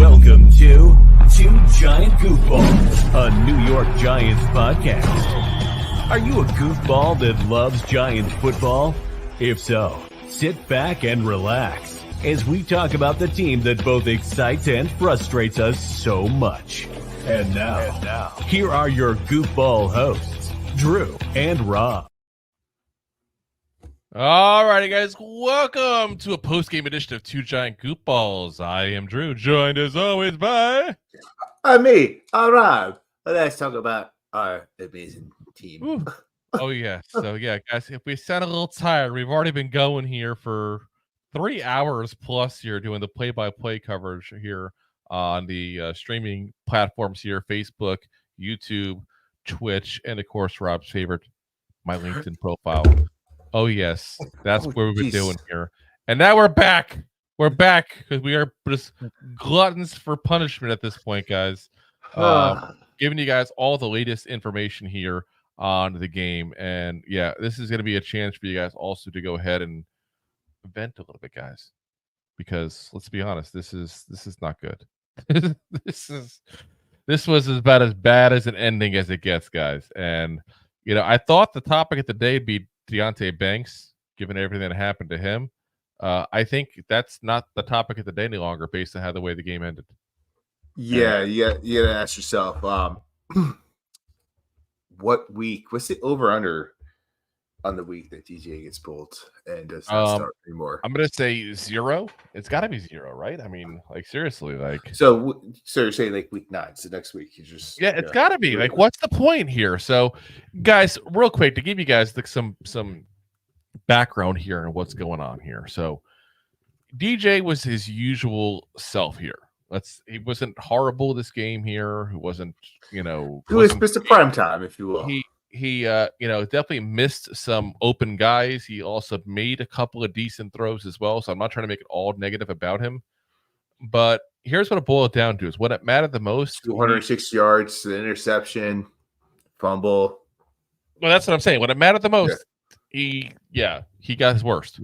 Welcome to Two Giant Goofballs, a New York Giants podcast. Are you a goofball that loves Giants football? If so, sit back and relax as we talk about the team that both excites and frustrates us so much. And now, here are your goofball hosts, Drew and Rob. All righty, guys. Welcome to a post-game edition of Two Giant Goofballs. I am Drew, joined as always by... me, Rob. Let's talk about our amazing team. Ooh. Oh, yeah. So, yeah, guys, if we sound a little tired, we've already been going here for 3 hours plus here doing the play-by-play coverage here on the streaming platforms here, Facebook, YouTube, Twitch, and, of course, Rob's favorite, my LinkedIn profile. Oh, yes. That's what we've been doing here. And now we're back. We're back because we are just gluttons for punishment at this point, guys. Giving you guys all the latest information here on the game. And, yeah, this is going to be a chance for you guys also to go ahead and vent a little bit, guys. Because, let's be honest, this is not good. This was about as bad as an ending as it gets, guys. And, you know, I thought the topic of the day would be Deontay Banks, given everything that happened to him. I think that's not the topic of the day any longer based on how the way the game ended. Yeah, you gotta ask yourself, what week, what's the over-under on the week that DJ gets pulled and does not start anymore? I'm going to say 0. It's got to be 0, right? I mean, like, seriously, like... So you're saying, like, week 9, so next week you just... Yeah, it's got to be. Like, what's the point here? So, guys, real quick, to give you guys some background here on what's going on here. So, DJ was his usual self here. He wasn't horrible this game here. He wasn't, you know... He was Mr. Prime Time, if you will. He you know, definitely missed some open guys. He also made a couple of decent throws as well. So I'm not trying to make it all negative about him. But here's what it boiled down to: is what it mattered the most. 206 yards, the interception, fumble. Well, that's what I'm saying. What it mattered the most, he got his worst.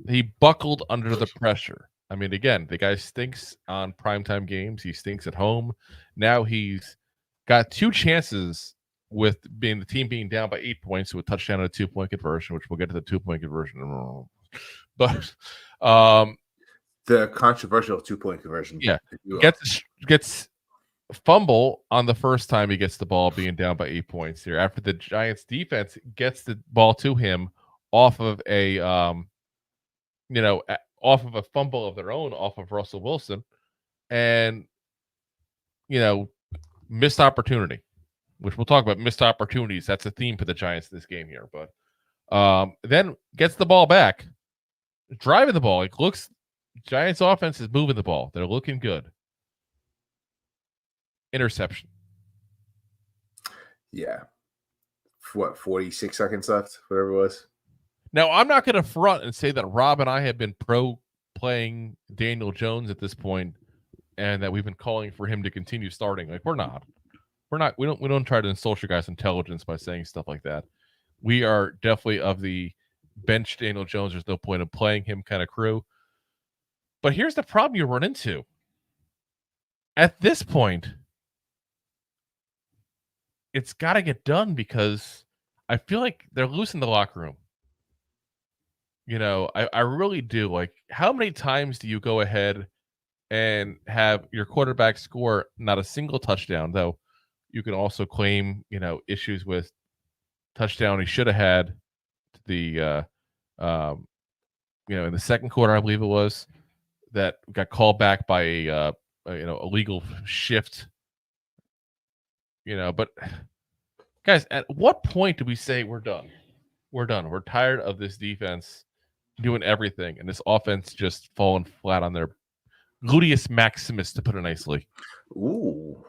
He buckled under the pressure. I mean, again, the guy stinks on primetime games. He stinks at home. Now he's got 2 chances with the team being down by 8 points to a touchdown and a 2-point conversion, which we'll get to the 2-point conversion. But the controversial 2-point conversion. Yeah. Gets fumble on the first time he gets the ball being down by 8 points here. After the Giants defense gets the ball to him off of a fumble of their own off of Russell Wilson, and missed opportunity. Which we'll talk about missed opportunities. That's a theme for the Giants in this game here. But then gets the ball back, driving the ball. Giants offense is moving the ball. They're looking good. Interception. Yeah. 46 seconds left, whatever it was. Now, I'm not going to front and say that Rob and I have been pro playing Daniel Jones at this point and that we've been calling for him to continue starting. Like, we're not. We don't try to insult your guys' intelligence by saying stuff like that. We are definitely of the bench Daniel Jones. There's no point in playing him kind of crew. But here's the problem you run into. At this point, it's got to get done because I feel like they're losing the locker room. You know, I really do. Like, how many times do you go ahead and have your quarterback score not a single touchdown, though? You can also claim, issues with touchdown he should have had in the second quarter, I believe it was, that got called back by a illegal shift. But guys, at what point do we say we're done? We're done. We're tired of this defense doing everything and this offense just falling flat on their gluteus maximus, to put it nicely. Ooh.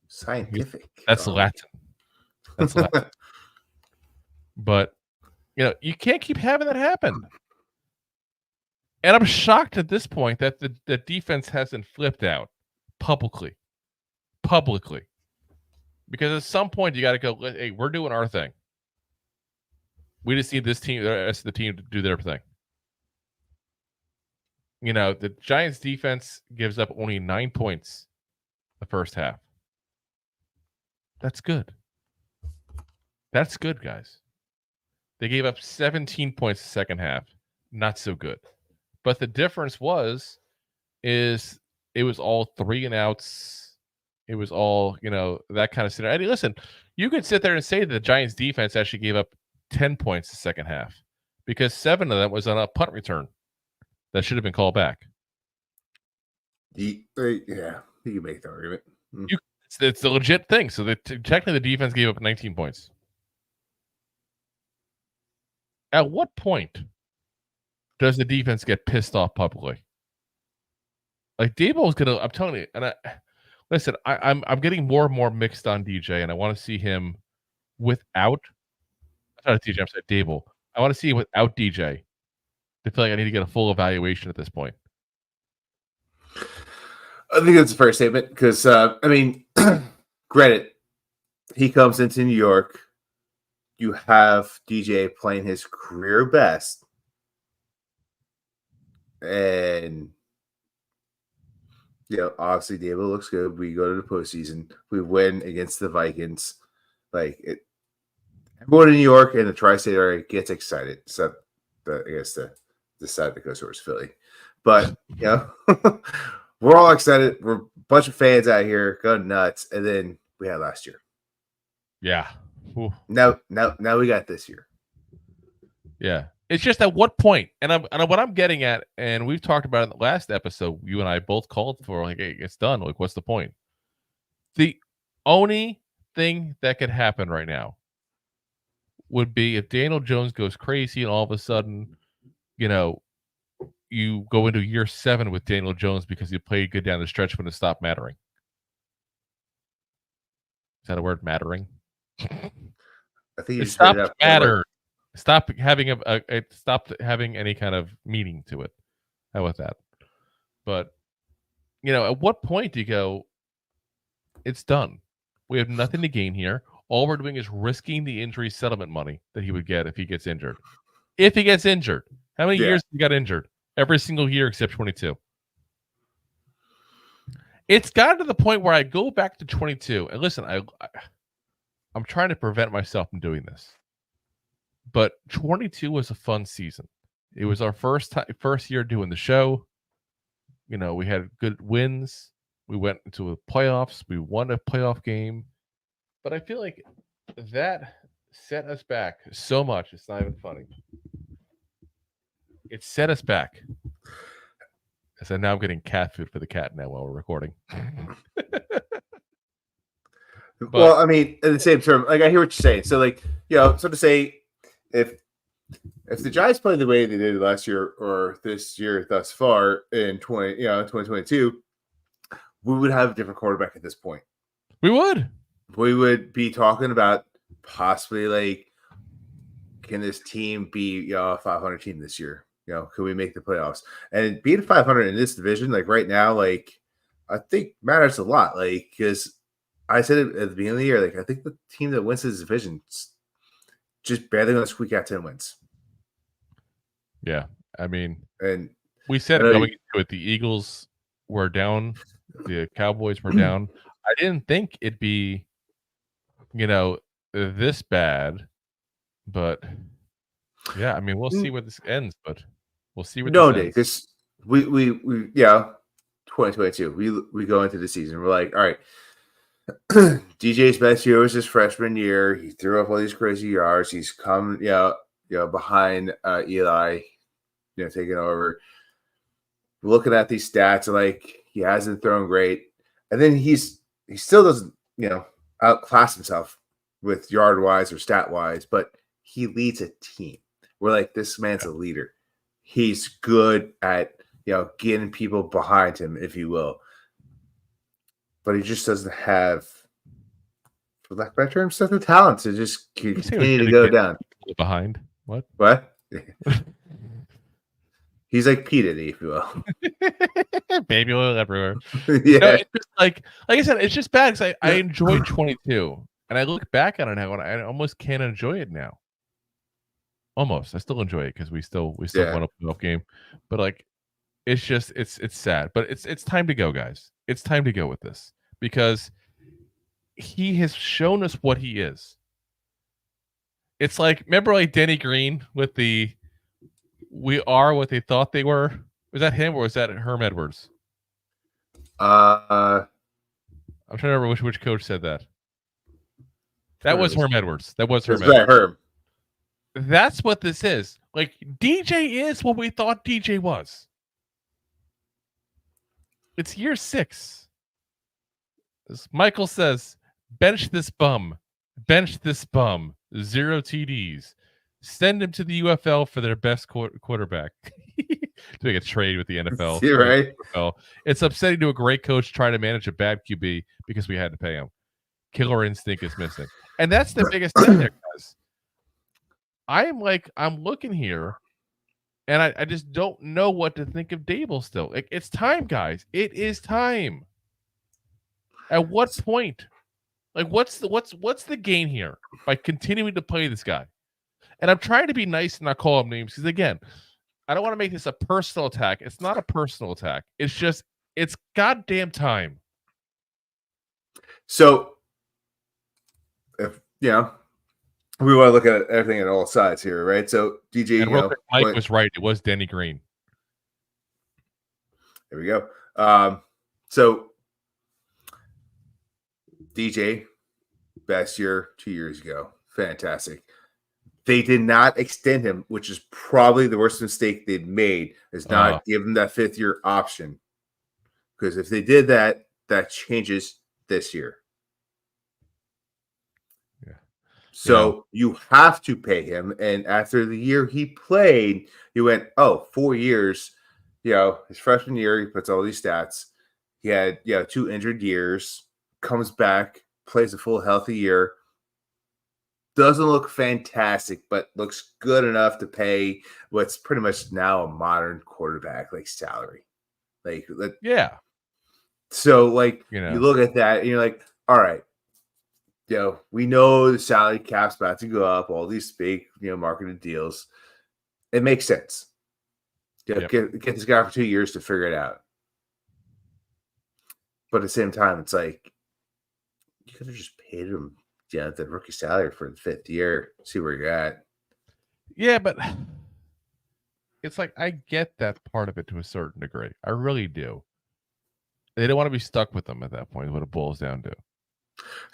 Scientific. That's Latin. That's Latin. But, you can't keep having that happen. And I'm shocked at this point that the defense hasn't flipped out publicly. Because at some point you got to go, hey, we're doing our thing. We just need this team, the rest of the team, to do their thing. The Giants defense gives up only 9 points the first half. That's good. That's good, guys. They gave up 17 points the second half. Not so good. But the difference is it was all 3 and outs. It was all, that kind of scenario. And listen, you could sit there and say that the Giants defense actually gave up 10 points the second half because 7 of them was on a punt return that should have been called back. Yeah, you can make the argument. It's a legit thing. So technically the defense gave up 19 points. At what point does the defense get pissed off publicly? Like Daboll is gonna. I'm telling you, and listen. I'm getting more and more mixed on DJ, and I want to see him without. Not DJ. I'm saying Daboll. I want to see him without DJ. I feel like I need to get a full evaluation at this point. I think that's a fair statement because granted, he comes into New York. You have DJ playing his career best, and obviously Daboll looks good. We go to the postseason. We win against the Vikings. Everyone in New York and the tri-state area gets excited. So the side that goes towards Philly, but we're all excited. We're a bunch of fans out here going nuts, and then we had last year. Yeah. Ooh. Now we got this year. Yeah. It's just at what point, and what I'm getting at, and we've talked about in the last episode, you and I both called for, like, hey, it's done. Like, what's the point? The only thing that could happen right now would be if Daniel Jones goes crazy and all of a sudden, you go into year 7 with Daniel Jones because you played good down the stretch when it stopped mattering. Is that a word, mattering? I think it stopped matter. Stop having it stopped having any kind of meaning to it. How about that? But at what point do you go, it's done? We have nothing to gain here. All we're doing is risking the injury settlement money that he would get if he gets injured. If he gets injured, how many years he got injured? Every single year except 22. It's gotten to the point where I go back to 22, and listen, I'm trying to prevent myself from doing this. But 22 was a fun season. It was our first year doing the show. We had good wins. We went into the playoffs. We won a playoff game. But I feel like that set us back so much. It's not even funny. It set us back. So now I'm getting cat food for the cat now while we're recording. Well, in the same term, I hear what you're saying. So, so to say, if the Giants play the way they did last year or this year thus far in 2022, we would have a different quarterback at this point. We would be talking about possibly can this team be a 500 team this year? Could we make the playoffs? And being 500 in this division, right now, I think matters a lot. Because I said it at the beginning of the year, I think the team that wins this division just barely going to squeak out 10 wins. Yeah. And we said going into it, the Eagles were down, the Cowboys were down. I didn't think it'd be, this bad, but yeah, we'll see where this ends, but we'll see where this ends. Because we 2022, we go into the season. We're like, all right, DJ's best year was his freshman year. He threw up all these crazy yards. He's come, behind Eli, taking over. Looking at these stats, he hasn't thrown great, and then he still doesn't, outclass himself with yard wise or stat wise, but he leads a team. We're like, this man's a leader. He's good at getting people behind him, if you will. But he just doesn't have, for lack of better terms, the talent to just continue to go down. Behind? What? He's like P. Diddy, if you will. Baby oil everywhere. Yeah. It's just like I said, it's just bad because I enjoyed 22. And I look back on it now and I almost can't enjoy it now. Almost. I still enjoy it because we still won a playoff game. But It's just it's sad, but it's time to go, guys. It's time to go with this because he has shown us what he is. It's like, remember like Denny Green with the "we are what they thought they were." Was that him or was that Herm Edwards? I'm trying to remember which coach said that. That was Herm Edwards. That was Herm. Right, Herm. That's what this is. Like, DJ is what we thought DJ was. It's year 6. As Michael says, bench this bum. Bench this bum. 0 TDs. Send him to the UFL for their best quarterback. To make a trade with the NFL. You're right. NFL. It's upsetting to a great coach trying to manage a bad QB because we had to pay him. Killer instinct is missing. And that's the biggest thing there, guys. I'm looking here, and I just don't know what to think of Dable still. It's time, guys. It is time. At what point? Like, what's the gain here by continuing to play this guy? And I'm trying to be nice and not call him names because, again, I don't want to make this a personal attack. It's not a personal attack. It's just, it's goddamn time. So, if we want to look at everything at all sides here, right? So, DJ, and Mike was right. It was Denny Green. There we go. So, DJ, best year 2 years ago. Fantastic. They did not extend him, which is probably the worst mistake they've made, is not give him that 5th-year option. Because if they did that, that changes this year. Yeah. So you have to pay him. And after the year he played, he went, 4 years. His freshman year, he puts all these stats. He had 2 injured years, comes back, plays a full healthy year. Doesn't look fantastic, but looks good enough to pay what's pretty much now a modern quarterback salary. So you look at that and you're like, all right, we know the salary cap's about to go up, all these big, marketed deals. It makes sense. Get this guy for 2 years to figure it out. But at the same time, it's like, you could have just paid him the rookie salary for the 5th year, see where you're at. Yeah, but it's like, I get that part of it to a certain degree. I really do. They don't want to be stuck with them at that point, is what it boils down to.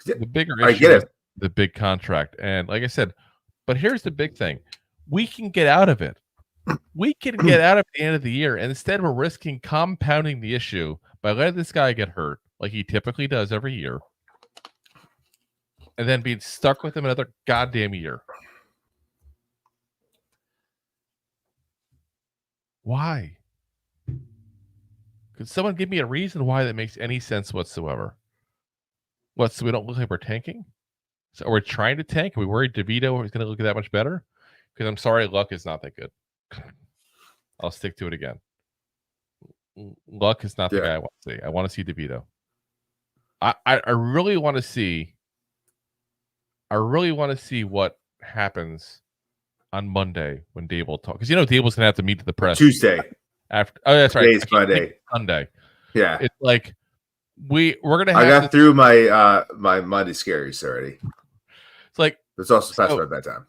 The bigger issue is the big contract. And like I said, but here's the big thing. We can get out of it. We can get out of the end of the year. And instead, we're risking compounding the issue by letting this guy get hurt, like he typically does every year, and then being stuck with him another goddamn year. Why? Could someone give me a reason why that makes any sense whatsoever? What, so we don't look like we're tanking? So are we trying to tank? Are we worried DeVito is going to look that much better? Because I'm sorry, Luck is not that good. I'll stick to it again. Luck is not the guy I want to see. I want to see DeVito. I really want to see. I really want to see what happens on Monday when Dable talks. Because Dable's gonna have to meet to the press Tuesday. After that's right. Today's Monday. Sunday. Yeah. It's like we're gonna have I got through my my Monday scaries already. It's like it's also past my bedtime.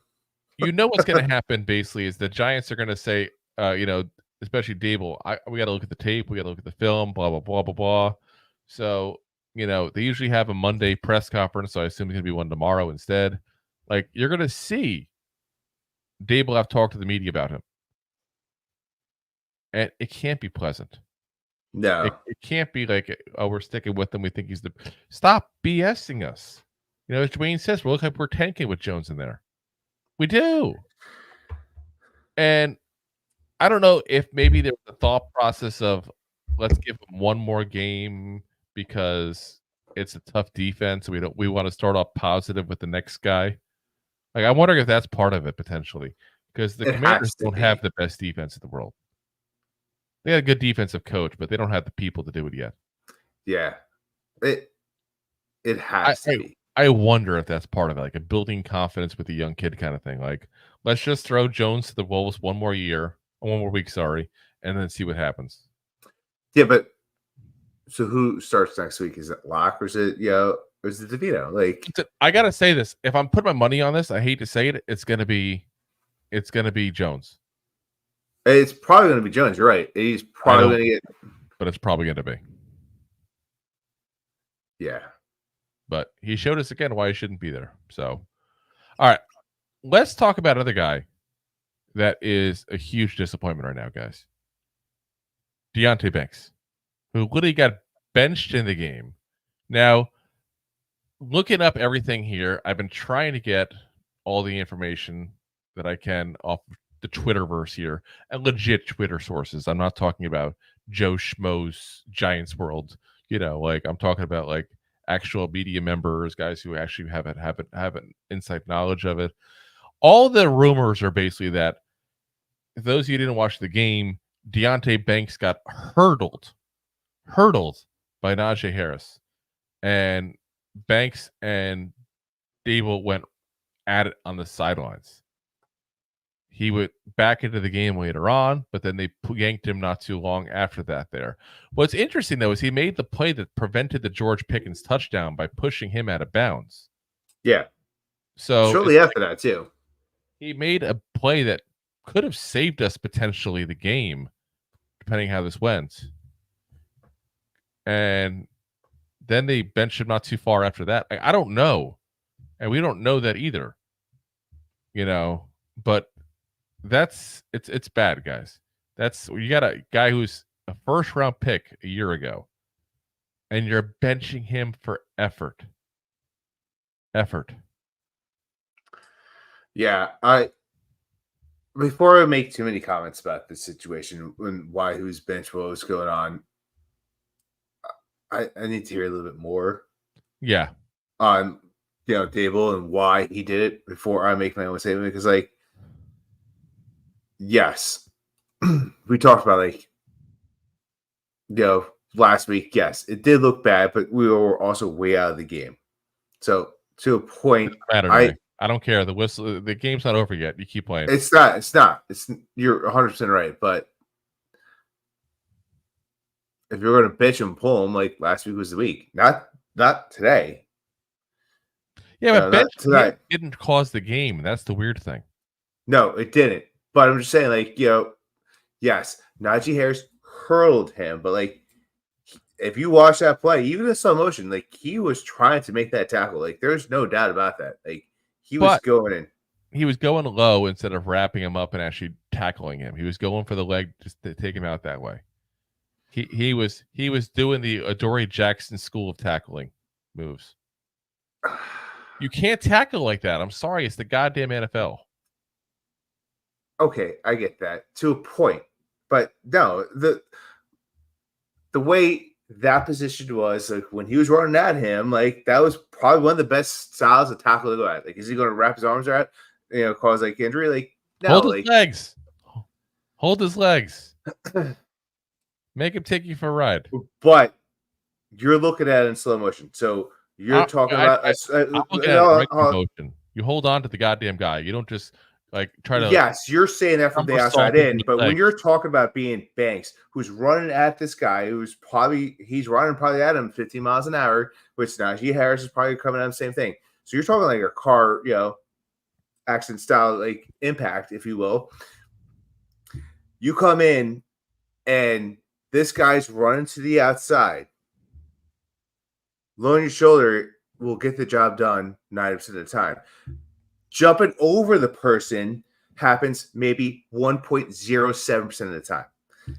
What's gonna happen basically is the Giants are gonna say, especially Dable, we gotta look at the tape, we gotta look at the film, blah blah blah blah blah. So they usually have a Monday press conference, so I assume it's going to be one tomorrow instead. Like, you're going to see Dable have talked to the media about him. And it can't be pleasant. No. It can't be like, we're sticking with him. We think he's the... Stop BSing us. As Dwayne says, we look like we're tanking with Jones in there. We do. And I don't know if maybe there was a thought process of, let's give him one more game because it's a tough defense. We want to start off positive with the next guy. Like, I'm wondering if that's part of it potentially, because the Commanders don't have the best defense in the world. They got a good defensive coach, but they don't have the people to do it yet. Yeah, it has to be. I wonder if that's part of it, like a building confidence with a young kid kind of thing. Like, let's just throw Jones to the Wolves one more week, and then see what happens. Yeah, but so who starts next week? Is it Locke or is it or is it DeVito? Like, I gotta say this: if I'm putting my money on this, I hate to say it, it's gonna be Jones. It's probably going to be Jones. You're right. He's probably going to get, but it's probably going to be. Yeah. But he showed us again why he shouldn't be there. So, all right, let's talk about another guy that is a huge disappointment right now, guys. Deontay Banks, who literally got benched in the game. Now, looking up everything here, I've been trying to get all the information that I can off the Twitterverse here and legit Twitter sources. I'm not talking about Joe Schmo's Giants World. Like I'm talking about like actual media members, guys who actually have an inside knowledge of it. All the rumors are basically that if those of you who didn't watch the game, Deontay Banks got hurdled by Najee Harris, and Banks and Dable went at it on the sidelines. He went back into the game later on, but then they yanked him not too long after that there. What's interesting, though, is he made the play that prevented the George Pickens touchdown by pushing him out of bounds. Yeah. So shortly after that, too. He made a play that could have saved us potentially the game, depending how this went. And then they benched him not too far after that. I don't know. And we don't know that either. But it's bad, guys. You got a guy who's a first round pick a year ago, and you're benching him for effort. Yeah, before I make too many comments about this situation and why who's bench, what was going on, I need to hear a little bit more. Yeah. On Dable and why he did it before I make my own statement, because yes, we talked about last week. Yes, it did look bad, but we were also way out of the game. So to a point, I don't care. The game's not over yet. You keep playing. It's not. You're 100% right. But if you're going to bitch and pull him, like last week was the week, not today. Yeah, but bench didn't cause the game. That's the weird thing. No, it didn't. But I'm just saying, yes, Najee Harris hurled him, but if you watch that play, even in slow motion, he was trying to make that tackle. There's no doubt about that. He was going in. He was going low instead of wrapping him up and actually tackling him. He was going for the leg just to take him out that way. He was doing the Adoree Jackson school of tackling moves. You can't tackle like that. I'm sorry. It's the goddamn NFL. Okay, I get that to a point. But no, the way that position was, when he was running at him, that was probably one of the best styles of tackle to go at. Is he going to wrap his arms around, cause injury? No. Hold his legs. Hold his legs. Make him take you for a ride. But you're looking at it in slow motion. So you're talking about motion. You hold on to the goddamn guy. You don't just try to. Yes, you're saying that from the outside in, but when you're talking about being Banks, who's running at this guy, he's running at him 15 miles an hour, which Najee Harris is probably coming at the same thing. So you're talking a car, accident style, impact, if you will. You come in and this guy's running to the outside. Low on your shoulder will get the job done 90% of the time. Jumping over the person happens maybe 1.07% of the time.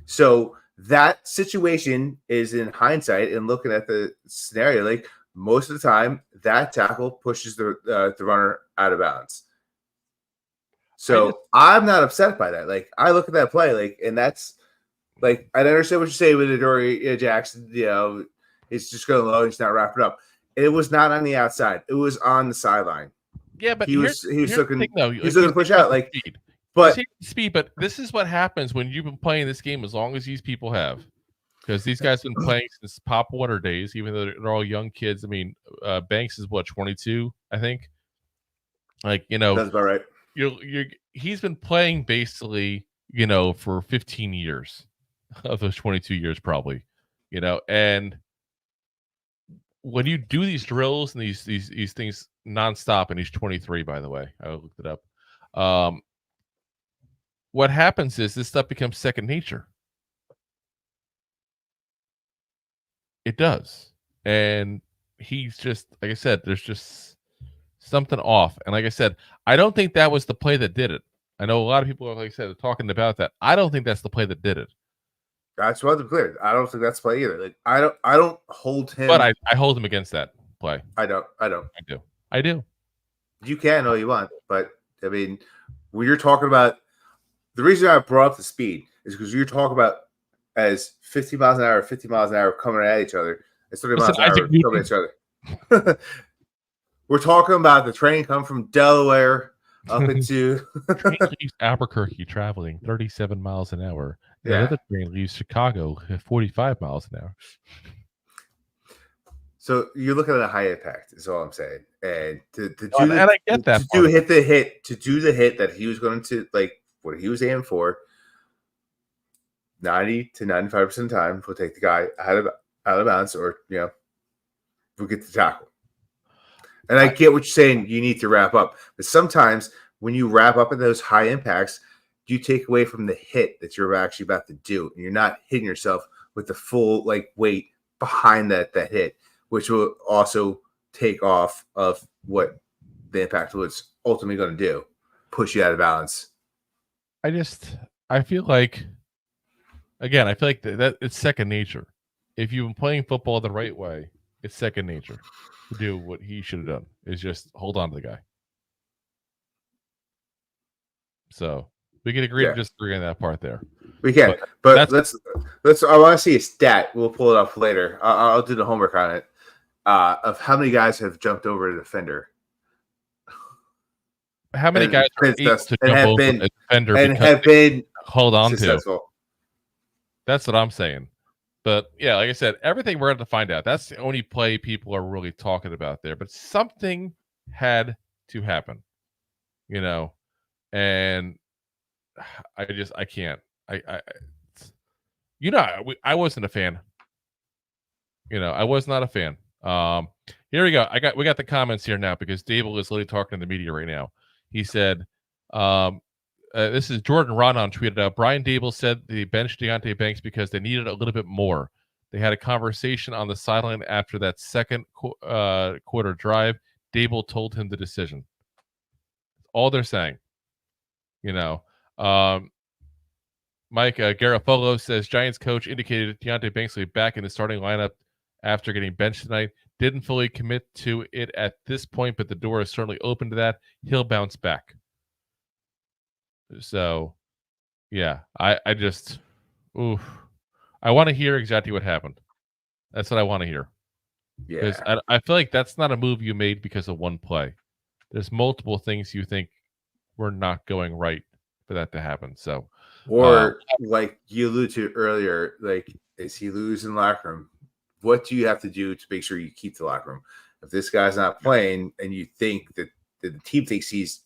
So that situation is, in hindsight and looking at the scenario, most of the time that tackle pushes the runner out of bounds. So I'm not upset by that. I look at that play, and that's I understand what you say with Adoree Jackson. It's just going low. He's not wrapping up. It was not on the outside. It was on the sideline. Yeah, but he was looking to push out speed. But this is what happens when you've been playing this game as long as these people have, because these guys have been playing since Pop Warner days, even though they're all young kids. I mean, Banks is 22, I think. That's about right. He's been playing basically, for 15 years. of those 22 years, probably. And when you do these drills and these things nonstop, and he's 23, by the way, I looked it up. What happens is this stuff becomes second nature. It does. And he's just, like I said, there's just something off. And like I said, I don't think that was the play that did it. I know a lot of people, like I said, talking about that. I don't think that's the play that did it. That's what I'm clear. I don't think that's play either. Like I don't hold him. But I hold him against that play. I don't. I do. You can all you want, but I mean, when you're talking about the reason I brought up the speed is because you're talking about as 50 miles an hour coming at each other, and 30 miles an hour coming at each other. We're talking about the train coming from Delaware up into train leaves Albuquerque traveling 37 miles an hour. And another train leaves Chicago at 45 miles an hour. So you're looking at a high impact, is all I'm saying. And I get that. To do the hit that he was going to, like what he was aiming for, 90 to 95% of the time, we'll take the guy out of bounds, or we'll get the tackle. And I get what you're saying. You need to wrap up, but sometimes when you wrap up in those high impacts, you take away from the hit that you're actually about to do, and you're not hitting yourself with the full weight behind that hit, which will also take off of what the impact was ultimately going to do, push you out of balance. I feel like that it's second nature. If you've been playing football the right way, it's second nature to do what he should have done, is just hold on to the guy. So we can agree to disagree on that part there. We can, but let's. I want to see a stat. We'll pull it up later. I'll do the homework on it. Of how many guys have jumped over a defender? How many guys are able to jump over a defender and have been hold on successful? To? That's what I'm saying. But yeah, like I said, everything we're going to find out. That's the only play people are really talking about there. But something had to happen, and I can't. I wasn't a fan. I was not a fan. Here we go. We got the comments here now, because Dable is literally talking to the media right now. He said, this is Jordan Ronan tweeted out, Brian Dable said they benched Deontay Banks because they needed a little bit more. They had a conversation on the sideline after that second quarter drive. Dable told him the decision. All they're saying, Mike Garofolo says Giants coach indicated Deontay Banks will be back in the starting lineup after getting benched tonight. Didn't fully commit to it at this point, but the door is certainly open to that. He'll bounce back. So, yeah, I want to hear exactly what happened. That's what I want to hear. Yeah, because I feel like that's not a move you made because of one play. There's multiple things you think were not going right for that to happen. So, or like you alluded to earlier, is he losing locker room? What do you have to do to make sure you keep the locker room? If this guy's not playing and you think that the team thinks he's,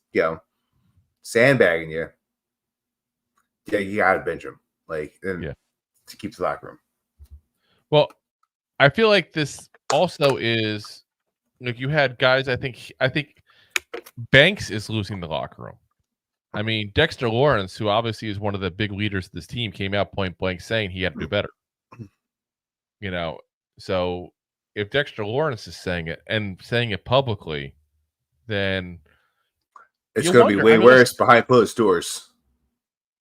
sandbagging you, you got to bench him, to keep the locker room. Well, I feel like this also is, you had guys, I think Banks is losing the locker room. I mean, Dexter Lawrence, who obviously is one of the big leaders of this team, came out point blank saying he had to do better. So if Dexter Lawrence is saying it and saying it publicly, then it's going to be way worse behind closed doors.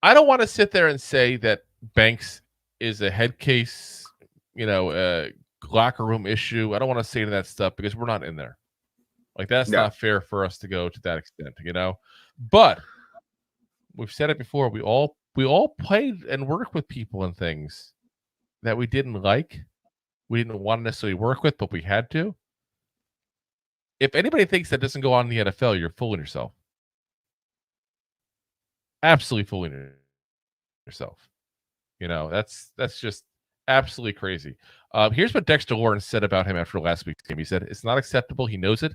I don't want to sit there and say that Banks is a head case, a locker room issue. I don't want to say that stuff because we're not in there. That's not fair for us to go to that extent, But we've said it before. We all played and worked with people and things that we didn't like. We didn't want to necessarily work with, but we had to. If anybody thinks that doesn't go on in the NFL, you're fooling yourself. Absolutely fooling yourself. That's just absolutely crazy. Here's what Dexter Lawrence said about him after last week's game. He said, it's not acceptable. He knows it.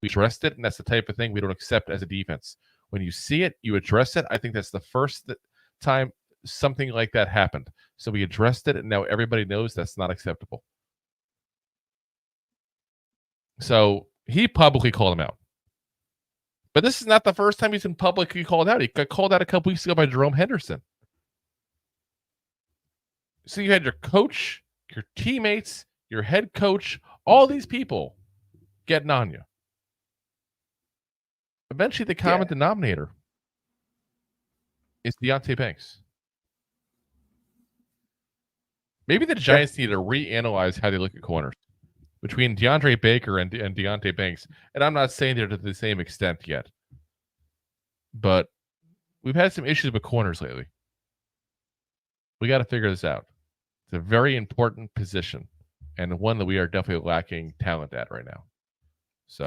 We addressed it, and that's the type of thing we don't accept as a defense. When you see it, you address it. I think that's the first time something like that happened. So we addressed it, and now everybody knows that's not acceptable. So he publicly called him out. But this is not the first time he's been publicly called out. He got called out a couple weeks ago by Jerome Henderson. So you had your coach, your teammates, your head coach, all these people getting on you. Eventually, the common denominator is Deontay Banks. Maybe the Giants need to reanalyze how they look at corners between DeAndre Baker and Deontay Banks. And I'm not saying they're to the same extent yet. But we've had some issues with corners lately. We got to figure this out. It's a very important position and one that we are definitely lacking talent at right now. So,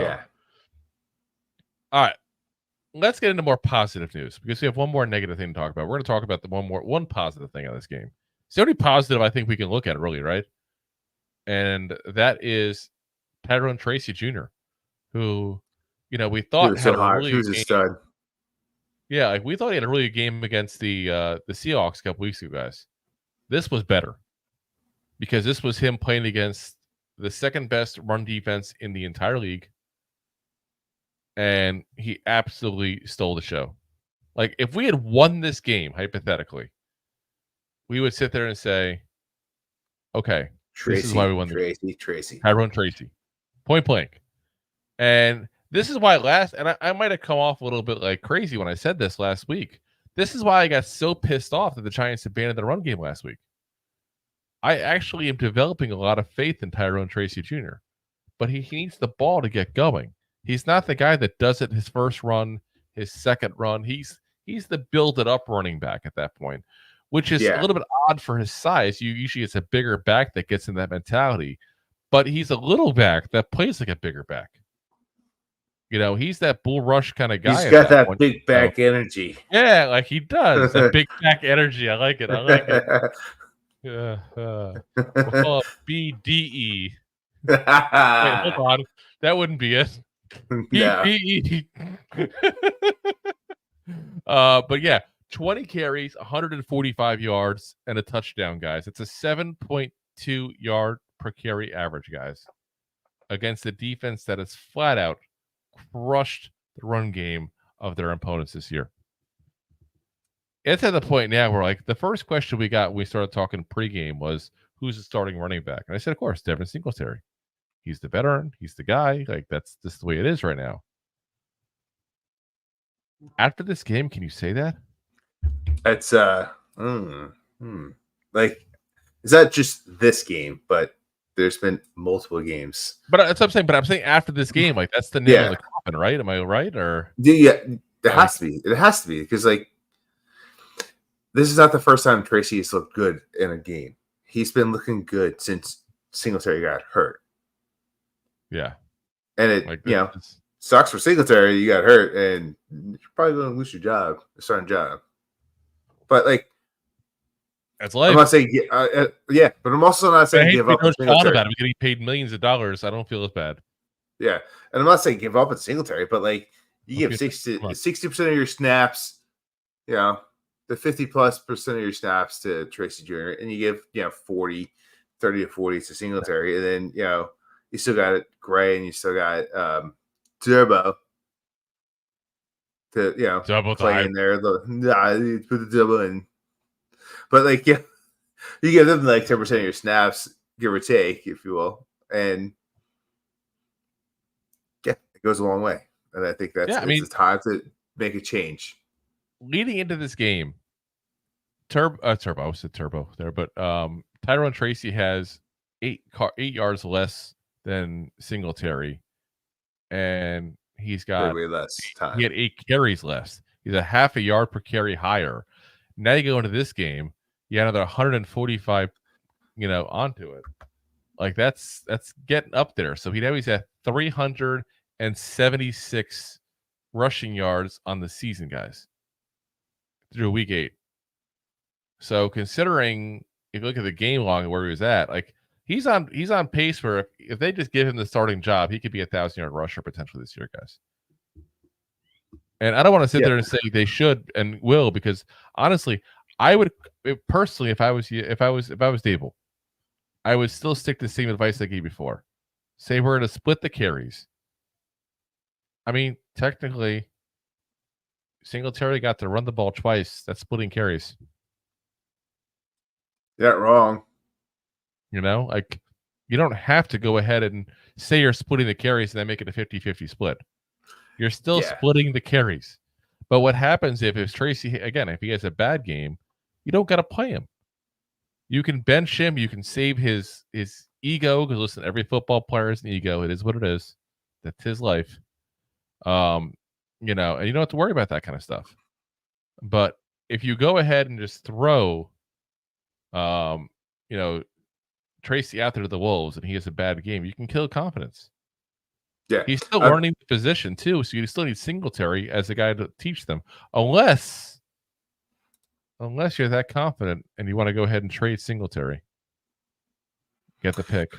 all right. Let's get into more positive news because we have one more negative thing to talk about. We're going to talk about the one positive thing on this game. It's the only positive I think we can look at, really, right? And that is Tyrone Tracy Jr., who, we thought had a really good game. A stud. Yeah, like we thought he had a really good game against the Seahawks a couple weeks ago, guys. This was better because this was him playing against the second best run defense in the entire league. And he absolutely stole the show. Like, if we had won this game, hypothetically, we would sit there and say, okay, this is why we won Tracy. Tyrone Tracy. Point blank. And this is why I might have come off a little bit like crazy when I said this last week. This is why I got so pissed off that the Giants abandoned the run game last week. I actually am developing a lot of faith in Tyrone Tracy Jr., but he needs the ball to get going. He's not the guy that does it his first run, his second run. He's the build-it-up running back at that point, which is a little bit odd for his size. Usually it's a bigger back that gets in that mentality, but he's a little back that plays like a bigger back. He's that bull rush kind of guy. He's got that big back energy. Yeah, like he does. That big back energy. I like it. Yeah. We'll call it BDE. Wait, hold on. That wouldn't be it. BDE. But yeah, 20 carries, 145 yards, and a touchdown, guys. It's a 7.2 yard per carry average, guys, against a defense that is flat out crushed the run game of their opponents this year. It's at the point now where, like, the first question we got when we started talking pregame was, who's the starting running back? And I said, of course, Devin Singletary. He's the veteran. He's the guy. Like, that's just the way it is right now. After this game, can you say that? It's like, is that just this game? But there's been multiple games. But that's what I'm saying. But I'm saying after this game, like, that's the nail of the coffin, right? Am I right? Or it has to be. It has to be because, like, this is not the first time Tracy has looked good in a game. He's been looking good since Singletary got hurt. Yeah, and it sucks for Singletary. You got hurt, and you're probably going to lose your job, your starting job. But, like, that's life. I'm not saying, but I'm also not saying give up on Singletary. About him getting paid millions of dollars. I don't feel as bad. Yeah, and I'm not saying give up on Singletary, but, like, you give 60% of your snaps, the 50+% of your snaps to Tracy Jr., and you give 30 to 40 to Singletary, and then you still got Gray, and you still got Turbo to double play time in there. Put the double in, but, like, you give them like 10% of your snaps, give or take, if you will, and it goes a long way. And I think that's the time to make a change. Leading into this game, I said Turbo there, but Tyrone Tracy has 8 yards less than Singletary, and he's got way less time. He had 8 carries less. He's a half a yard per carry higher. Now you go into this game, you add another 145, onto it. Like, that's getting up there. So he's at 376 rushing yards on the season, guys, through week 8. So considering, if you look at the game log and where he was at, like, he's on pace for, if they just give him the starting job, he could be a 1,000-yard rusher potentially this year, guys. And I don't want to sit there and say they should and will, because honestly, I would personally, if I was Dable, I would still stick to the same advice I gave before. Say we're going to split the carries. I mean, technically, Singletary got to run the ball twice. That's splitting carries. You're not wrong. You know, like you don't have to go ahead and say you're splitting the carries and then make it a 50-50 split. You're still splitting the carries. But what happens if Tracy, again, if he has a bad game, you don't got to play him. You can bench him. You can save his ego, because listen, every football player is an ego. It is what it is. That's his life. You know, and you don't have to worry about that kind of stuff. But if you go ahead and just throw, you know, Tracy out there to the Wolves and he has a bad game, you can kill confidence. Yeah. He's still learning the position too, so you still need Singletary as a guy to teach them. Unless you're that confident and you want to go ahead and trade Singletary. Get the pick.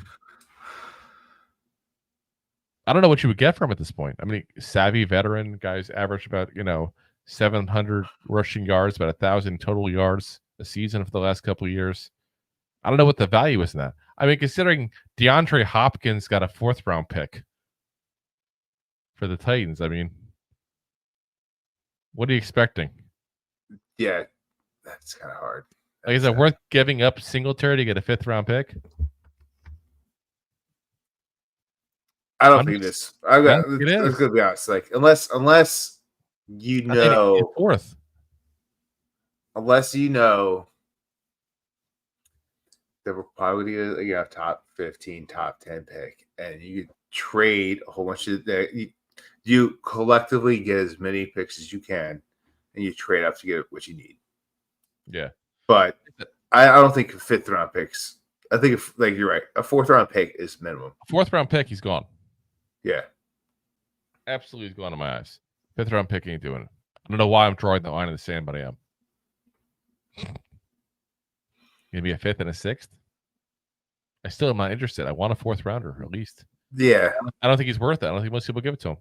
I don't know what you would get from him at this point. I mean, savvy veteran guys average about 700 rushing yards, about 1,000 total yards a season for the last couple of years. I don't know what the value is in that. I mean, considering DeAndre Hopkins got a 4th round pick for the Titans, I mean, what are you expecting? Yeah, that's kind of hard. Like, is it worth giving up Singletary to get a 5th round pick? I don't think this. Let's go be honest. Like, unless you know, 4th. Unless you know that we're probably going to top 15, top 10 pick, and you trade a whole bunch of that. You collectively get as many picks as you can, and you trade up to get what you need. Yeah, but I don't think 5th round picks. I think you're right. A 4th round pick is minimum. A 4th round pick, he's gone. Yeah, absolutely, he's gone in my eyes. 5th round pick ain't doing it. I don't know why I'm drawing the line in the sand, but I am. Give me a 5th and a 6th. I still am not interested. I want a 4th rounder at least. Yeah, I don't think he's worth it. I don't think most people give it to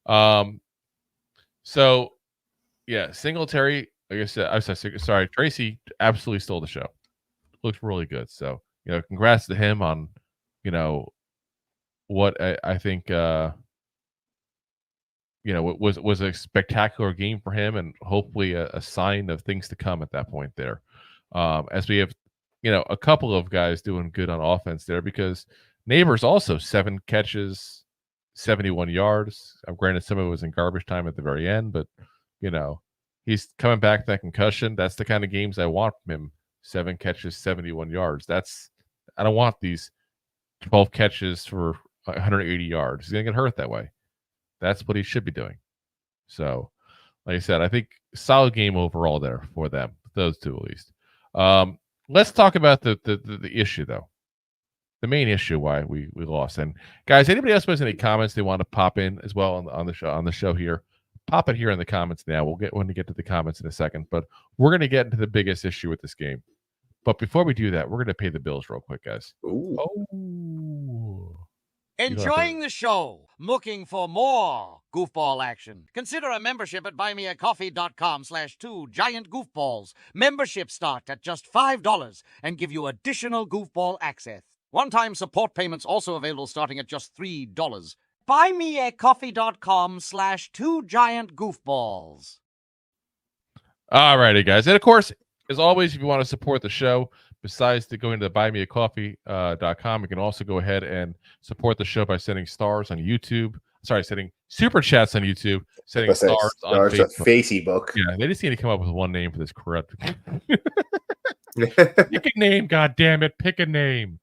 him. So yeah, Singletary. Like I said, sorry, Tracy absolutely stole the show. Looks really good. So congrats to him on what I think was a spectacular game for him, and hopefully a sign of things to come at that point there. As we have a couple of guys doing good on offense there, because Nabers also 7 catches, 71 yards. Granted, some of it was in garbage time at the very end, but he's coming back from that concussion. That's the kind of games I want from him. 7 catches, 71 yards. I don't want these 12 catches for 180 yards. He's gonna get hurt that way. That's what he should be doing. So, like I said, I think solid game overall there for them, those two at least. Let's talk about the issue though. The main issue why we lost. And guys, anybody else has any comments they want to pop in as well on the show here? Pop it here in the comments now. We'll get to the comments in a second, but we're going to get into the biggest issue with this game. But before we do that, we're going to pay the bills real quick, guys. Ooh. Oh. Enjoying the show? Looking for more goofball action? Consider a membership at buymeacoffee.com/2giantgoofballs. Memberships start at just $5 and give you additional goofball access. One-time support payments also available starting at just $3. buymeacoffee.com/2giantgoofballs. All righty, guys. And of course, as always, if you want to support the show, besides going to buymeacoffee.com, you can also go ahead and support the show by sending stars on YouTube. Sorry, sending super chats on YouTube, sending stars on Facebook. Yeah, they just need to come up with one name for this corrupt. Pick a name, God damn it, pick a name.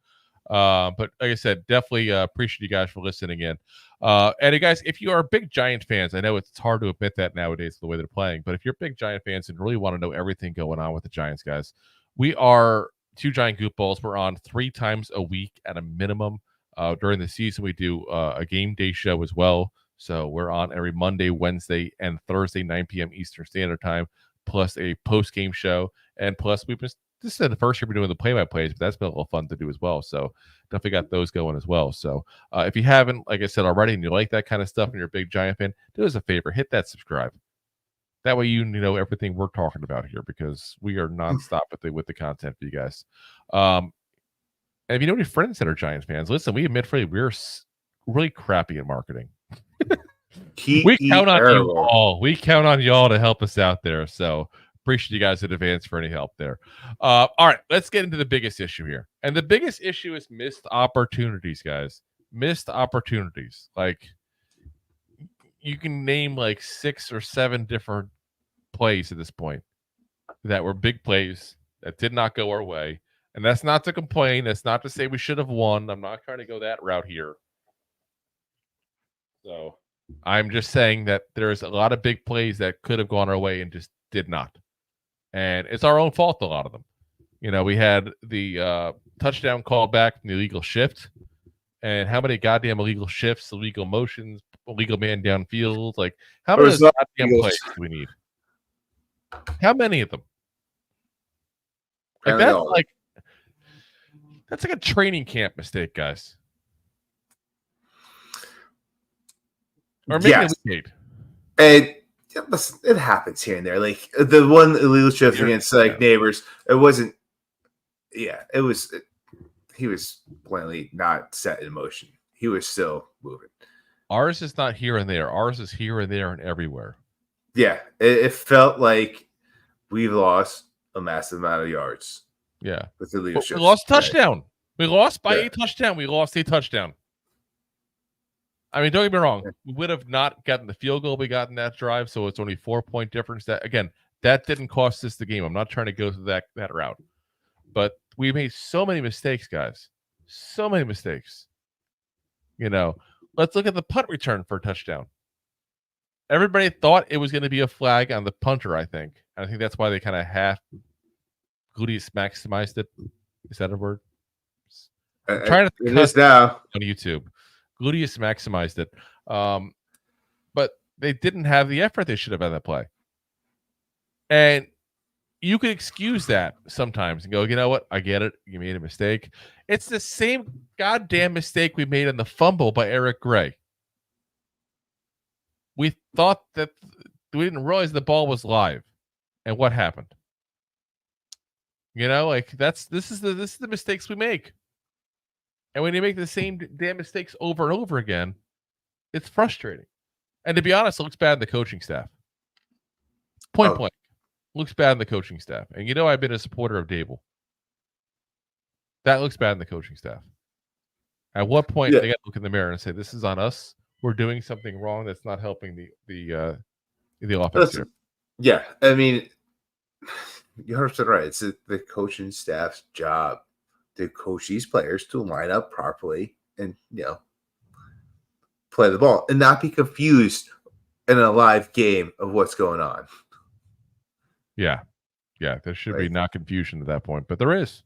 But like I said, definitely appreciate you guys for listening in. And guys, if you are big Giant fans, I know it's hard to admit that nowadays the way they're playing, but if you're big Giant fans and really want to know everything going on with the Giants, guys, we are 2 Giant Goofballs. We're on 3 times a week at a minimum. During the season, we do a game day show as well. So we're on every Monday, Wednesday, and Thursday, 9 p.m. Eastern Standard Time, plus a post-game show. And plus, this is the first year we're doing the play-by-plays, but that's been a little fun to do as well. So definitely got those going as well. So if you haven't, like I said already, and you like that kind of stuff and you're a big Giant fan, do us a favor, hit that subscribe. That way you know everything we're talking about here, because we are nonstop with the content for you guys. And if you know any friends that are Giants fans, listen, we admit freely we're really crappy at marketing. We count on you all. We count on y'all to help us out there. So appreciate you guys in advance for any help there. All right, let's get into the biggest issue here. And the biggest issue is missed opportunities, guys. Missed opportunities. Like, you can name like 6 or 7 different plays at this point that were big plays that did not go our way. And that's not to complain. That's not to say we should have won. I'm not trying to go that route here. So I'm just saying that there's a lot of big plays that could have gone our way and just did not. And it's our own fault, a lot of them. You know, we had the touchdown call back from the illegal shift. And how many goddamn illegal shifts, illegal motions, illegal man downfield? Like, how many of those goddamn plays do we need? How many of them? Like, that's like a training camp mistake, guys. Or maybe we made. And listen, it happens here and there. Like the one illegal shift against Nabers, it wasn't. Yeah, it was. He was blatantly not set in motion. He was still moving. Ours is not here and there. Ours is here and there and everywhere. Yeah, it felt like we've lost a massive amount of yards. Yeah, with the illegal shift. We lost touchdown. We lost by a touchdown. We lost a touchdown. I mean, don't get me wrong. We would have not gotten the field goal we got in that drive, so it's only 4-point difference. That again, that didn't cost us the game. I'm not trying to go through that route, but we made so many mistakes, guys. So many mistakes. You know, let's look at the punt return for a touchdown. Everybody thought it was going to be a flag on the punter, I think. And I think that's why they kind of half gluteus maximized it. Is that a word? I'm trying to it is now on YouTube. Gluteus maximized it. But they didn't have the effort they should have on that play. And you could excuse that sometimes and go, you know what? I get it. You made a mistake. It's the same goddamn mistake we made on the fumble by Eric Gray. We thought that we didn't realize the ball was live. And what happened? You know, like this is the mistakes we make. And when you make the same damn mistakes over and over again, it's frustrating. And to be honest, it looks bad in the coaching staff. Point blank. Looks bad in the coaching staff. And you know I've been a supporter of Dable. That looks bad in the coaching staff. At what point they got to look in the mirror and say, this is on us. We're doing something wrong that's not helping the offense here. Yeah, I mean, you're right. It's the coaching staff's job to coach these players to line up properly and, you know, play the ball and not be confused in a live game of what's going on. Yeah. There should be not confusion at that point, but there is.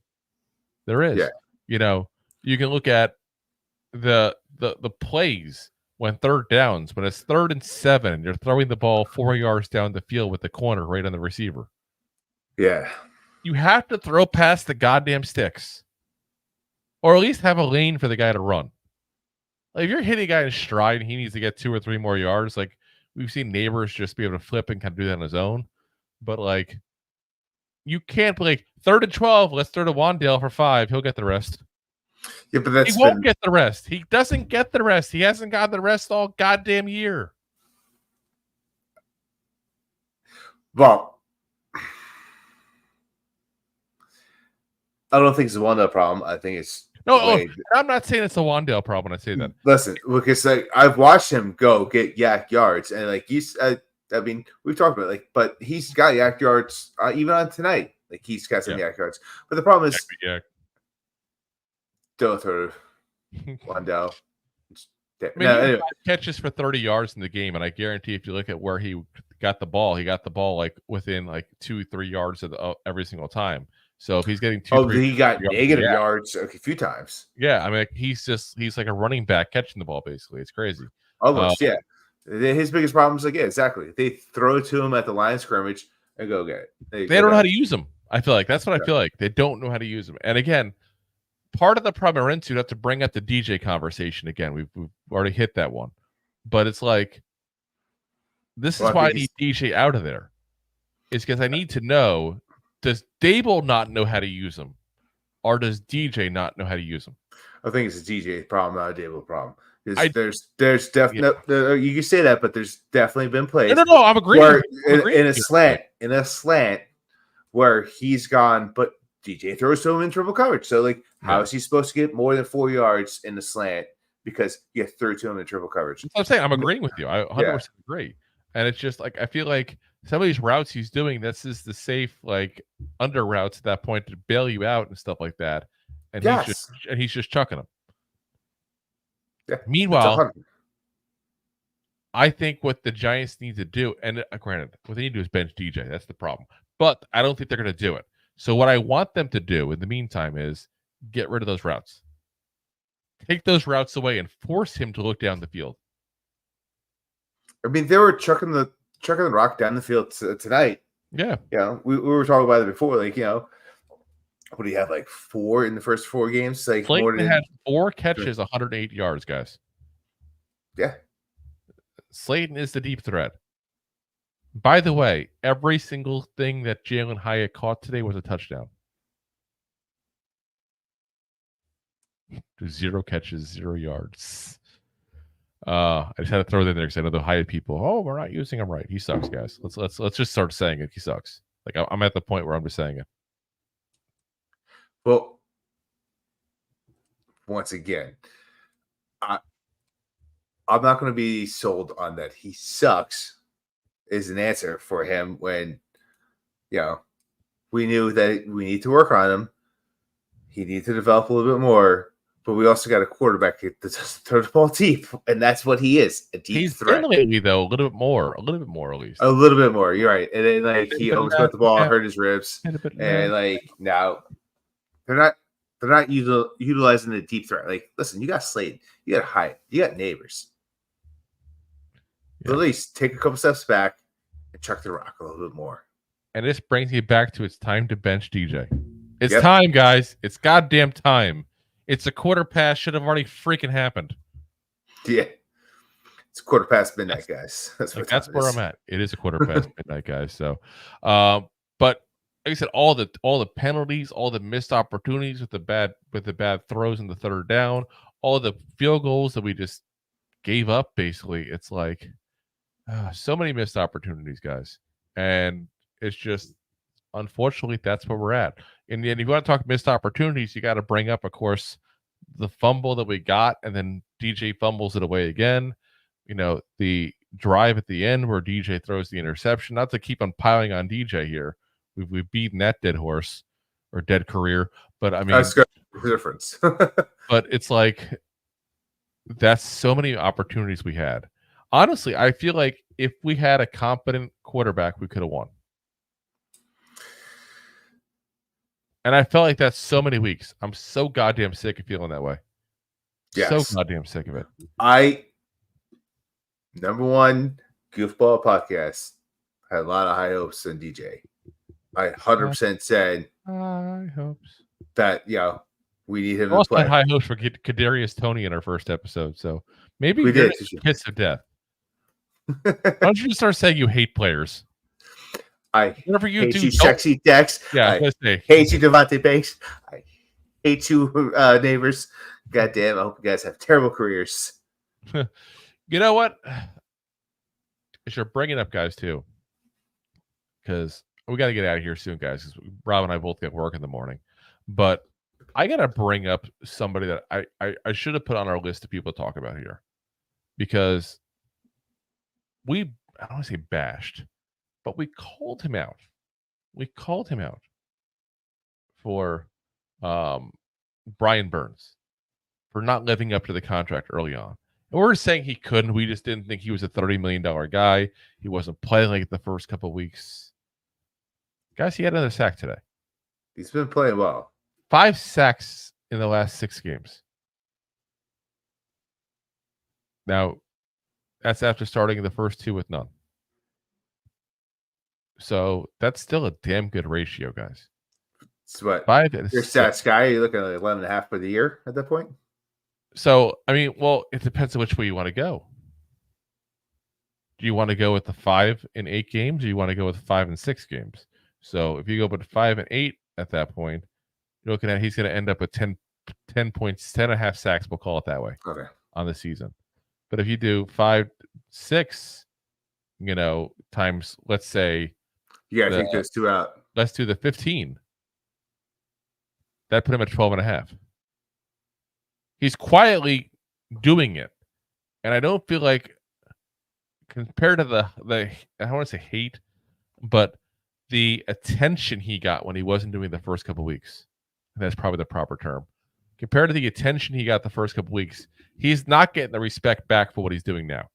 Yeah. You know, you can look at the plays when third downs, when it's 3rd and 7, and you're throwing the ball 4 yards down the field with the corner right on the receiver. Yeah. You have to throw past the goddamn sticks. Or at least have a lane for the guy to run. Like if you're hitting a guy in stride and he needs to get 2 or 3 more yards, like we've seen Nabers just be able to flip and kind of do that on his own. But like you can't be like 3rd and 12, let's throw to Wandale for 5. He'll get the rest. Yeah, but he won't get the rest. He doesn't get the rest. He hasn't gotten the rest all goddamn year. Well, I don't think it's a Wandale problem. I think it's I'm not saying it's a Wandale problem when I say that. Listen, because like I've watched him go get yak yards, and like he's, I mean, we've talked about it, like, but he's got yak yards even on tonight. Like he's got some yak yards, but the problem is don't throw Wandale. Anyway. 5 catches for 30 yards in the game, and I guarantee if you look at where he got the ball like within like 2-3 yards of every single time. So if he's getting 2, he got negative yards a few times. Yeah, I mean he's like a running back catching the ball basically. It's crazy. Almost, yeah. His biggest problem is like, exactly. They throw it to him at the line scrimmage and go get it. They don't know how to use them. I feel like that's what I feel like. They don't know how to use them. And again, part of the problem we're into, have to bring up the DJ conversation again. We've already hit that one, but it's like This is why I need DJ out of there. Is because I need to know, does Dable not know how to use them? Or does DJ not know how to use them? I think it's a DJ problem, not a Dable problem. There's definitely you can say that, but there's definitely been plays. No, I'm agreeing. In a slant where he's gone, but DJ throws to him in triple coverage. So how is he supposed to get more than 4 yards in the slant because you threw to him in triple coverage? That's what I'm saying. I'm agreeing with you. I 100% agree. And it's just I feel like some of these routes he's doing, this is the safe under routes at that point to bail you out and stuff like that. And he's just chucking them. Yeah. Meanwhile, I think what the Giants need to do, and granted, what they need to do is bench DJ. That's the problem. But I don't think they're going to do it. So what I want them to do in the meantime is get rid of those routes. Take those routes away and force him to look down the field. I mean, they were chucking the rock down the field tonight. Yeah. We were talking about it before. What do you have? 4 in the first 4 games? Slayton had 4 catches, 108 yards, guys. Yeah. Slayton is the deep threat. By the way, every single thing that Jalen Hyatt caught today was a touchdown. 0 catches, 0 yards. I just had to throw that in there because I know the Hyatt people. Oh, we're not using him right. He sucks, guys. Let's just start saying it. He sucks. I'm at the point where I'm just saying it. Well, once again, I'm not going to be sold on that. He sucks is an answer for him when, we knew that we need to work on him. He needs to develop a little bit more, but we also got a quarterback that doesn't throw the ball deep, and that's what he is, a deep threat. He's lately, though, a little bit more at least. A little bit more, you're right. And then, he almost got the ball, hurt his ribs, and, now they're not utilizing the deep threat. Listen, you got Slayton, you got Hyatt, you got Nabers. At least take a couple steps back and chuck the rock a little bit more. And this brings me back to it's time to bench DJ. It's time, guys. It's goddamn time. It's a quarter past. Should have already freaking happened. Yeah. It's a quarter past midnight, guys. That's where I'm at. It is a quarter past midnight, guys. So, but like I said, all the penalties, all the missed opportunities with the bad throws in the third down, all the field goals that we just gave up. Basically, it's so many missed opportunities, guys, and it's just unfortunately that's where we're at. And if you want to talk missed opportunities, you got to bring up, of course, the fumble that we got, and then DJ fumbles it away again. The drive at the end where DJ throws the interception. Not to keep on piling on DJ here. We've beaten that dead horse or dead career, but I mean, that's good difference. But it's that's so many opportunities we had. Honestly, I feel like if we had a competent quarterback, we could have won. And I felt like that's so many weeks. I'm so goddamn sick of feeling that way. Yes. So goddamn sick of it. Number one goofball podcast had a lot of high hopes on DJ. I 100% said high hopes that we need him to also play. Had high hopes for Kadarius Toney in our first episode, so maybe we did kiss of death. Why don't you just start saying you hate players? Whatever you hate do, you sexy Dex. Yeah, I hate you, Deontay Banks. I hate you, Nabers. Goddamn! I hope you guys have terrible careers. You know what? As you're bringing up guys too, because we got to get out of here soon, guys. Because Rob and I both got work in the morning, but I got to bring up somebody that I should have put on our list of people to talk about here, because I don't want to say bashed, but we called him out. We called him out for Brian Burns for not living up to the contract early on. And we're saying he couldn't. We just didn't think he was a $30 million guy. He wasn't playing like the first couple of weeks. Guys, he had another sack today. He's been playing well. 5 sacks in the last 6 games. Now, that's after starting the first 2 with none. So that's still a damn good ratio, guys. It's what? 5 your stats guy, you're looking at 11.5 for the year at that point? So, I mean, well, it depends on which way you want to go. Do you want to go with the 5 and 8 games, or do you want to go with 5 and 6 games? So if you go with 5 and 8 at that point, you're looking at he's going to end up with 10 points, 10 and a half sacks, we'll call it that way, on the season. But if you do 5, 6, times, let's say, you gotta take those 2 out. Let's do the 15. That put him at 12 and a half. He's quietly doing it. And I don't feel like, compared to the I don't want to say hate, but the attention he got when he wasn't doing the first couple weeks. That's probably the proper term. Compared to the attention he got the first couple weeks, he's not getting the respect back for what he's doing now.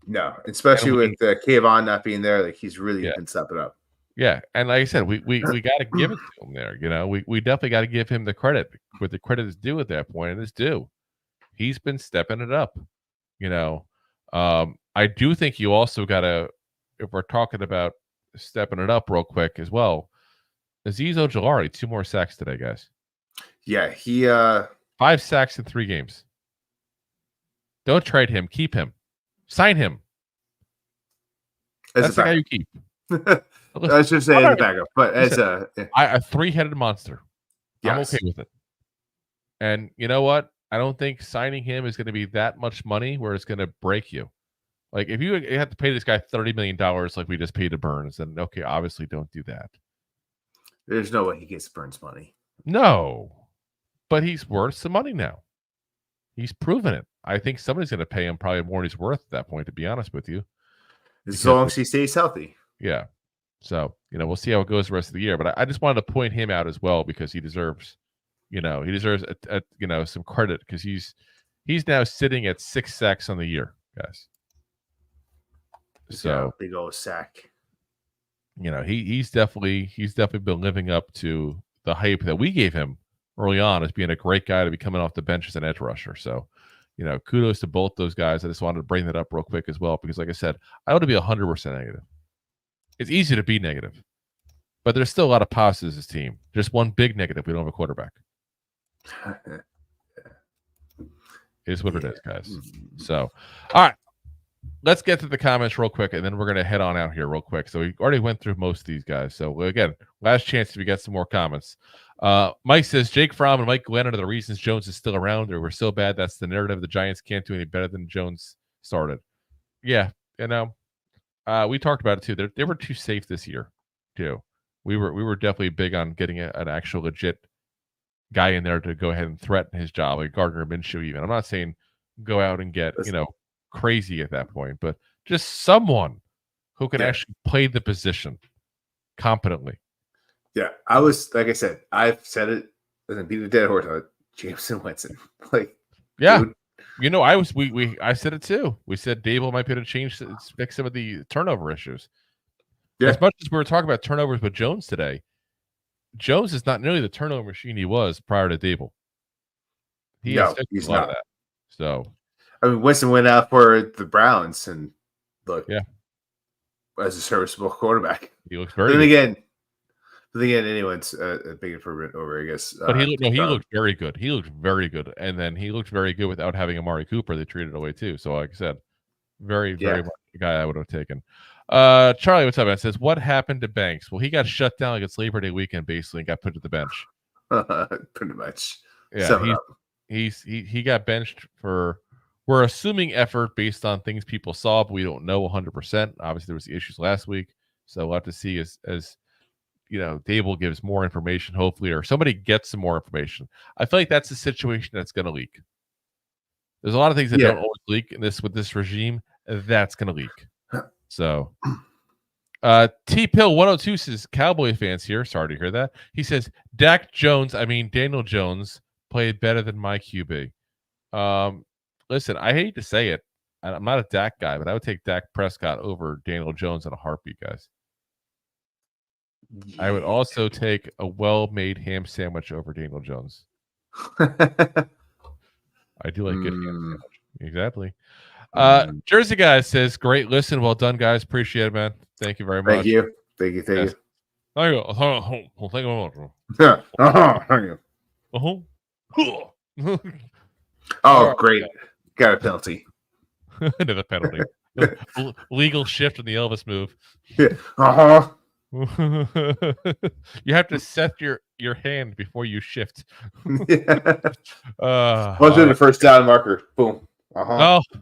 No, especially with Kayvon not being there, like he's really been stepping up. Yeah, and like I said, we got to give it to him there. We definitely got to give him the credit where the credit is due at that point, and it's due. He's been stepping it up. I do think you also got to, if we're talking about stepping it up real quick as well, Azeez Ojulari, 2 more sacks today, guys. Yeah, he 5 sacks in 3 games. Don't trade him. Keep him. Sign him. That's the guy you keep. I should say as a backup, but as a 3-headed monster. Yes. I'm okay with it. And you know what? I don't think signing him is going to be that much money where it's going to break you. Like, if you have to pay this guy $30 million like we just paid to Burns, then okay, obviously don't do that. There's no way he gets Burns money. No. But he's worth some money now. He's proven it. I think somebody's going to pay him probably more than he's worth at that point, to be honest with you. As long as he stays healthy. Yeah. So, we'll see how it goes the rest of the year. But I just wanted to point him out as well because he deserves, some credit because he's now sitting at 6 sacks on the year, guys. So big old sack. He's definitely been living up to the hype that we gave him early on as being a great guy to be coming off the bench as an edge rusher. So, kudos to both those guys. I just wanted to bring that up real quick as well because, like I said, I want to be 100% negative. It's easy to be negative, but there's still a lot of positives to this team. Just one big negative: we don't have a quarterback. Is what it is, guys. So, all right. Let's get to the comments real quick, and then we're going to head on out here real quick. So we already went through most of these guys. So, again, last chance if we get some more comments. Mike says, Jake Fromm and Mike Glennon are the reasons Jones is still around. They were so bad. That's the narrative. The Giants can't do any better than Jones started. Yeah, we talked about it, too. They were too safe this year, too. We were definitely big on getting an actual legit guy in there to go ahead and threaten his job, like Gardner Minshew even. I'm not saying go out and get, crazy at that point, but just someone who can actually play the position competently. Yeah, I was, like I said, I've said it and beat a dead horse on Jameson Winston. Like, yeah, dude. I said it too. We said Dable might be able to fix some of the turnover issues. Yeah. As much as we were talking about turnovers with Jones today, Jones is not nearly the turnover machine he was prior to Dable. He's not. Of that. So, I mean, Winston went out for the Browns and look, as a serviceable quarterback. He looks very good. But again, anyone's a big improvement over, I guess. But he looked very good. He looked very good. And then he looked very good without having Amari Cooper. They traded away too. So, like I said, very much the guy I would have taken. Charlie, what's up, man? Says, what happened to Banks? Well, he got shut down like it's Labor Day weekend, basically, and got put to the bench. Pretty much. Yeah, he got benched for, we're assuming, effort based on things people saw, but we don't know 100%. Obviously, there was the issues last week, so we'll have to see as Dable gives more information, hopefully, or somebody gets some more information. I feel like that's a situation that's going to leak. There's a lot of things that don't always leak with this regime. That's going to leak. So, T-Pill 102 says, Cowboy fans here. Sorry to hear that. He says, Daniel Jones played better than my QB. Listen, I hate to say it. I'm not a Dak guy, but I would take Dak Prescott over Daniel Jones in a heartbeat, guys. I would also take a well-made ham sandwich over Daniel Jones. I do like good ham sandwich. Exactly. Jersey guy says, great listen. Well done, guys. Appreciate it, man. Thank you very much. Thank you. Thank you. Thank you. Thank you. Oh, great. Got a penalty. Another penalty. Legal shift in the Elvis move. Yeah. Uh-huh. You have to set your hand before you shift. Yeah. All The right. first down marker. Boom. Uh-huh. Oh,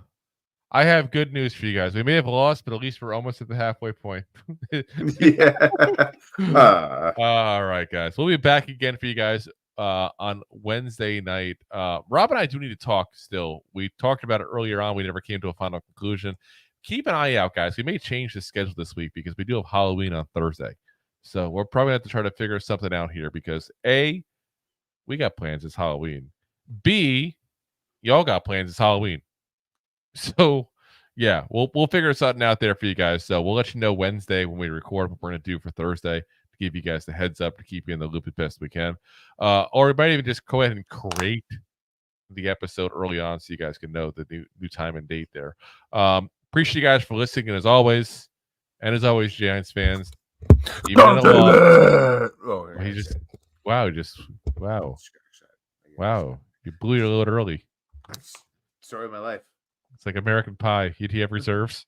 I have good news for you guys. We may have lost, but at least we're almost at the halfway point. Yeah. All right, guys. We'll be back again for you guys on Wednesday night. Rob and I do need to talk still. We talked about it earlier on. We never came to a final conclusion. Keep an eye out, guys. We may change the schedule this week because we do have Halloween on Thursday. So we're probably going to have to try to figure something out here because A, we got plans. It's Halloween. B, y'all got plans. It's Halloween. So, yeah, we'll figure something out there for you guys. So we'll let you know Wednesday when we record what we're going to do for Thursday to give you guys the heads up to keep you in the loop as best we can. Or we might even just go ahead and create the episode early on so you guys can know the new time and date there. Appreciate you guys for listening. And as always, Giants fans, even in a loss, wow, you blew your load early. Story of my life. It's like American Pie. You'd have reserves.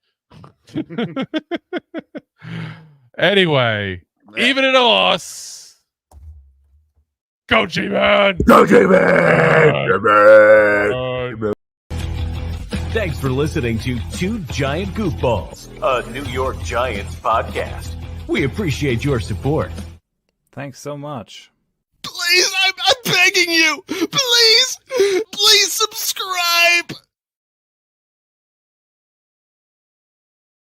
Anyway, even in a loss, go G-Man! Go G-Man! Thanks for listening to Two Giant Goofballs, a New York Giants podcast. We appreciate your support. Thanks so much. Please, I'm begging you. Please subscribe.